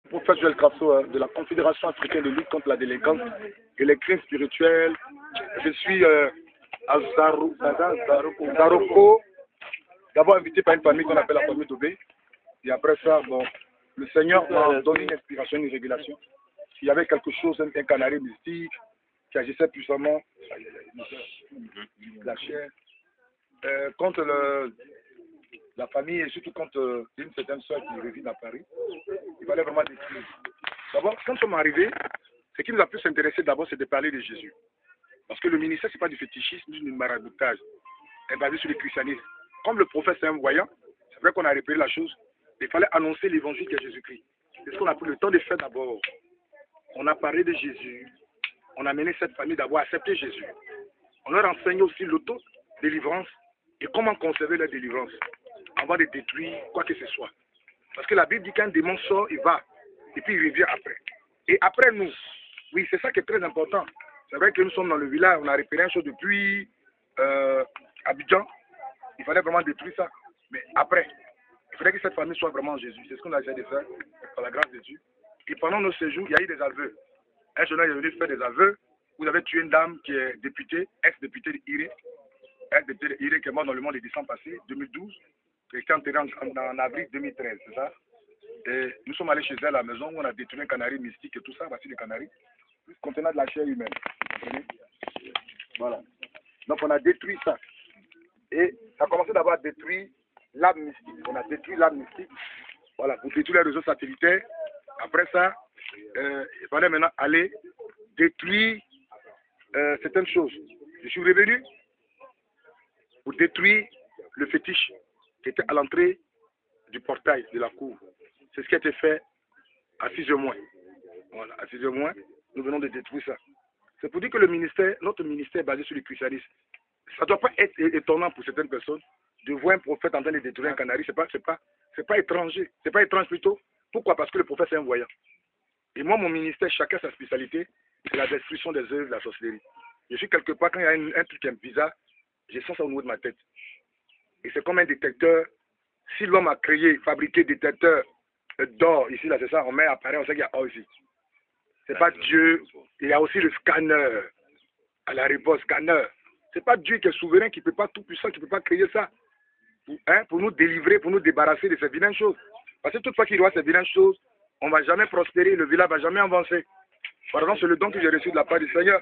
Professeur Joël Crasso de la Confédération africaine de lutte contre la délinquance et les crimes spirituels. Je suis à Zaroko, d'abord invité par une famille qu'on appelle la famille Tobé. Et après ça, bon, le Seigneur m'a donné une inspiration, une révélation. Il y avait quelque chose, un canari mystique qui agissait puissamment la chair contre la famille et surtout contre une certaine soeur qui réside à Paris. Il fallait vraiment détruire. D'abord, quand nous sommes arrivés, ce qui nous a plus intéressé d'abord, c'est de parler de Jésus. Parce que le ministère, ce n'est pas du fétichisme, du maraboutage. C'est basé sur le christianisme. Comme le prophète est un voyant, c'est vrai qu'on a repéré la chose. Il fallait annoncer l'évangile de Jésus-Christ. C'est ce qu'on a pris le temps de faire d'abord. On a parlé de Jésus. On a mené cette famille d'abord à accepter Jésus. On leur enseigne aussi l'auto-délivrance et comment conserver la délivrance avant de détruire quoi que ce soit. Parce que la Bible dit qu'un démon sort, il va, et puis il revient après. Et après nous, oui, c'est ça qui est très important. C'est vrai que nous sommes dans le village, on a repéré une chose depuis Abidjan. Il fallait vraiment détruire ça. Mais après, il fallait que cette famille soit vraiment en Jésus. C'est ce qu'on a essayé de faire, par la grâce de Dieu. Et pendant nos séjours, il y a eu des aveux. Un jeune homme est venu faire des aveux. Vous avez tué une dame qui est députée, ex-députée de Iré. Ex-députée de Iré qui est morte dans le monde de décembre passé, 2012. Et qui est enterrée en avril 2013, c'est ça? Et nous sommes allés chez elle à la maison où on a détruit un canari mystique et tout ça. Voici le canari. Contenant de la chair humaine. Voilà. Donc on a détruit ça. Et ça a commencé d'abord à détruire l'âme mystique. On a détruit l'âme mystique. Voilà, pour détruire les réseaux satellitaires. Après ça, il fallait maintenant aller détruire certaines choses. Je suis revenu pour détruire le fétiche qui était à l'entrée du portail de la cour. C'est ce qui a été fait à 6 heures moins. Voilà, à 6 heures moins, nous venons de détruire ça. C'est pour dire que le ministère, notre ministère est basé sur le christianisme. Ça ne doit pas être étonnant pour certaines personnes de voir un prophète en train de détruire un canari. C'est pas étranger. C'est pas étrange plutôt. Pourquoi? Parce que le prophète est un voyant. Et moi, mon ministère, chacun sa spécialité, c'est la destruction des œuvres de la sorcellerie. Je suis quelque part, quand il y a un truc qui est bizarre, je sens ça au niveau de ma tête. Et c'est comme un détecteur. Si l'homme a créé, fabriqué des détecteurs d'or, ici, là, c'est ça, on met appareil, on sait qu'il y a or ici. C'est pas Dieu. Il y a aussi le scanner. À la réponse, scanner. C'est pas Dieu qui est souverain, qui ne peut pas tout puissant, qui ne peut pas créer ça. Pour nous délivrer, pour nous débarrasser de ces vilaines choses. Parce que toute fois qu'il y aura ces vilaines choses, on ne va jamais prospérer, le village ne va jamais avancer. Par exemple, c'est le don que j'ai reçu de la part du Seigneur.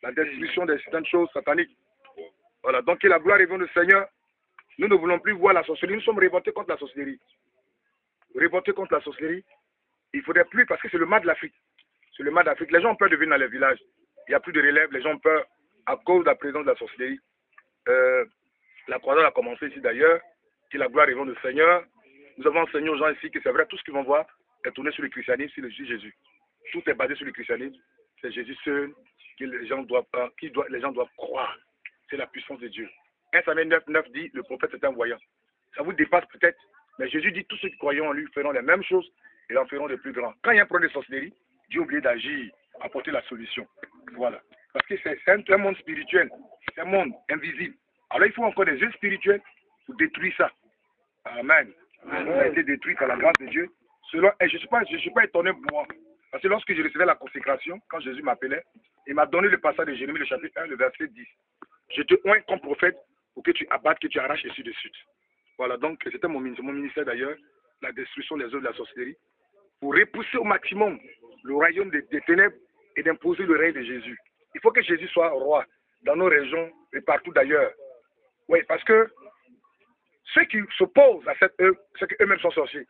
La destruction de certaines choses sataniques. Voilà, donc que la gloire revienne au Seigneur. Nous ne voulons plus voir la sorcellerie. Nous sommes révoltés contre la sorcellerie. Révoltés contre la sorcellerie. Il ne faudrait plus, parce que c'est le mal de l'Afrique. C'est le mal d'Afrique. Les gens ont peur de venir dans les villages. Il n'y a plus de relève. Les gens ont peur à cause de la présence de la sorcellerie. La croisade a commencé ici d'ailleurs. Que la gloire revienne au Seigneur. Nous avons enseigné aux gens ici que c'est vrai, tout ce qu'ils vont voir est tourné sur le christianisme, sur le Jésus. Tout est basé sur le christianisme. C'est Jésus seul que les gens doivent croire. C'est la puissance de Dieu. 1 Samuel 9 dit, le prophète est un voyant. Ça vous dépasse peut-être, mais Jésus dit, tous ceux qui croient en lui feront les mêmes choses et en feront de plus grands. Quand il y a un problème de sorcellerie, Dieu a oublié d'agir, apporter la solution. Voilà. Parce que c'est un monde spirituel, c'est un monde invisible. Alors il faut encore des yeux spirituels pour détruire ça. Amen. On a été détruit par la grâce de Dieu. Et je ne suis pas étonné pour moi. Parce que lorsque je recevais la consécration, quand Jésus m'appelait, il m'a donné le passage de Jérémie, le chapitre 1, le verset 10. Je te oins comme prophète pour que tu abattes, que tu arraches, et ainsi de suite. Voilà, donc c'était mon ministère d'ailleurs, la destruction des œuvres de la sorcellerie, pour repousser au maximum le royaume des ténèbres et d'imposer le règne de Jésus. Il faut que Jésus soit roi dans nos régions et partout d'ailleurs. Oui, parce que ceux qui s'opposent à cette œuvre, c'est qu'eux-mêmes sont sorciers.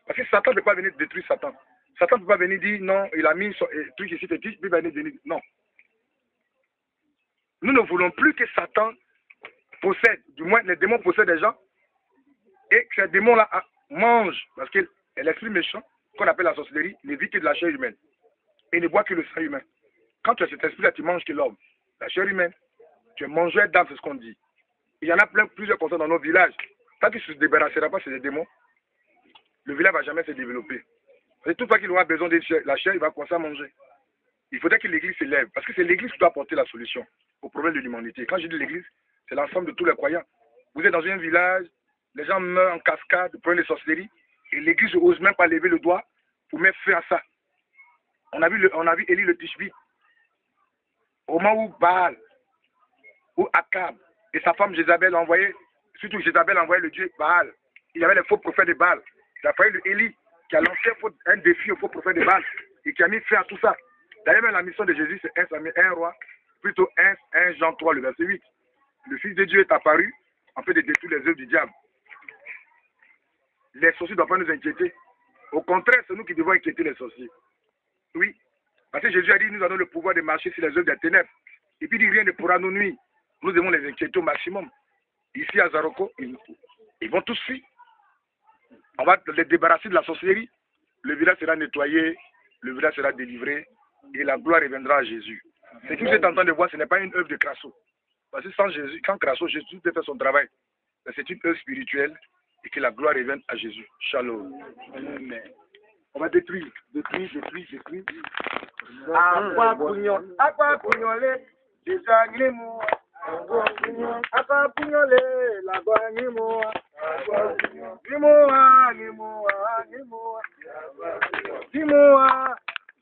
Parce que Satan ne peut pas venir détruire Satan. Satan ne peut pas venir dire non, il a mis son truc ici, puis il va venir dire non. Nous ne voulons plus que Satan possède, du moins les démons possèdent des gens, et que ces démons-là mangent, parce que l'esprit méchant, qu'on appelle la sorcellerie, ne vit que de la chair humaine, et ne boit que le sang humain. Quand tu as cet esprit-là, tu manges que l'homme, la chair humaine, tu es mangeur d'âme, c'est ce qu'on dit. Il y en a plusieurs comme ça dans nos villages. Tant qu'il ne se débarrassera pas de ces démons, le village ne va jamais se développer. Parce que toute fois qu'il aura besoin de la chair, il va commencer à manger. Il faudrait que l'Église s'élève, parce que c'est l'Église qui doit apporter la solution au problème de l'humanité. Quand je dis l'Église, c'est l'ensemble de tous les croyants. Vous êtes dans un village, les gens meurent en cascade, prennent des sorcelleries, et l'Église n'ose même pas lever le doigt pour mettre fin à ça. On a vu Élie le Tishbi. Au moment où Baal, où Akab et sa femme Jézabel ont envoyé, surtout Jézabel a envoyé le dieu Baal. Il y avait les faux prophètes de Baal. Il a fallu Élie qui a lancé un défi aux faux prophètes de Baal et qui a mis fin à tout ça. D'ailleurs, même la mission de Jésus, c'est 1 roi, plutôt 1 Jean 3, le verset 8. Le Fils de Dieu est apparu en fait de détruire les œuvres du diable. Les sorciers ne doivent pas nous inquiéter. Au contraire, c'est nous qui devons inquiéter les sorciers. Oui. Parce que Jésus a dit, nous avons le pouvoir de marcher sur les œuvres des ténèbres. Et puis il dit, rien ne pourra nous nuire. Nous devons les inquiéter au maximum. Ici à Zaroko, ils vont tous fuir. On va les débarrasser de la sorcellerie. Le village sera nettoyé, le village sera délivré et la gloire reviendra à Jésus. Ce que vous êtes en train de voir, ce n'est pas une œuvre de Crasso. Parce que sans Jésus, quand Crasso, Jésus fait son travail, c'est une œuvre spirituelle et que la gloire revienne à Jésus. Shalom. Amen. On va détruire. Aqua pugnole, Jésus animou. Aqua pugnole, la gloire animou. Dis-moi,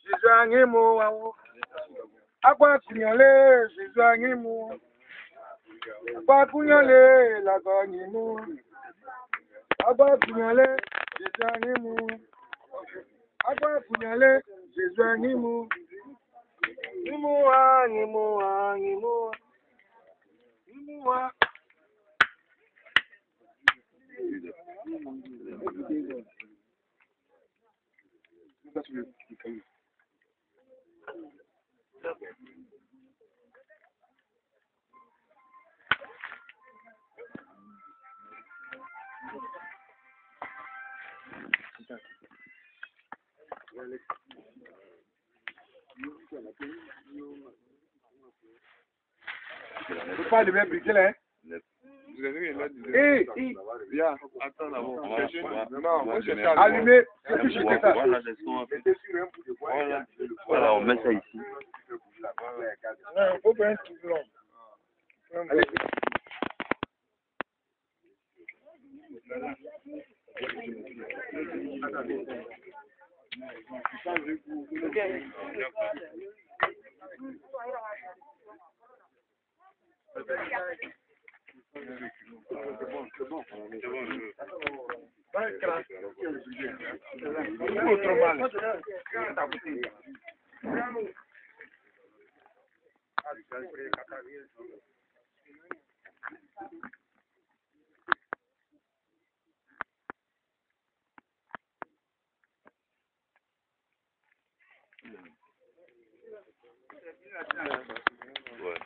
Jésus animou. Aqua pugnole, Jésus animou. Aqua pugnole, la gloire animou. Aqua pugnole, Jésus animou. Aqua pugnole, Jésus animou. Dis-moi. Vous pas le même briquet là, hein? Viens. Attends d'abord. Non, moi je suis allumé. Voilà, on met ça ici. Il faut bien un tout allez. C'est bon. Ouais.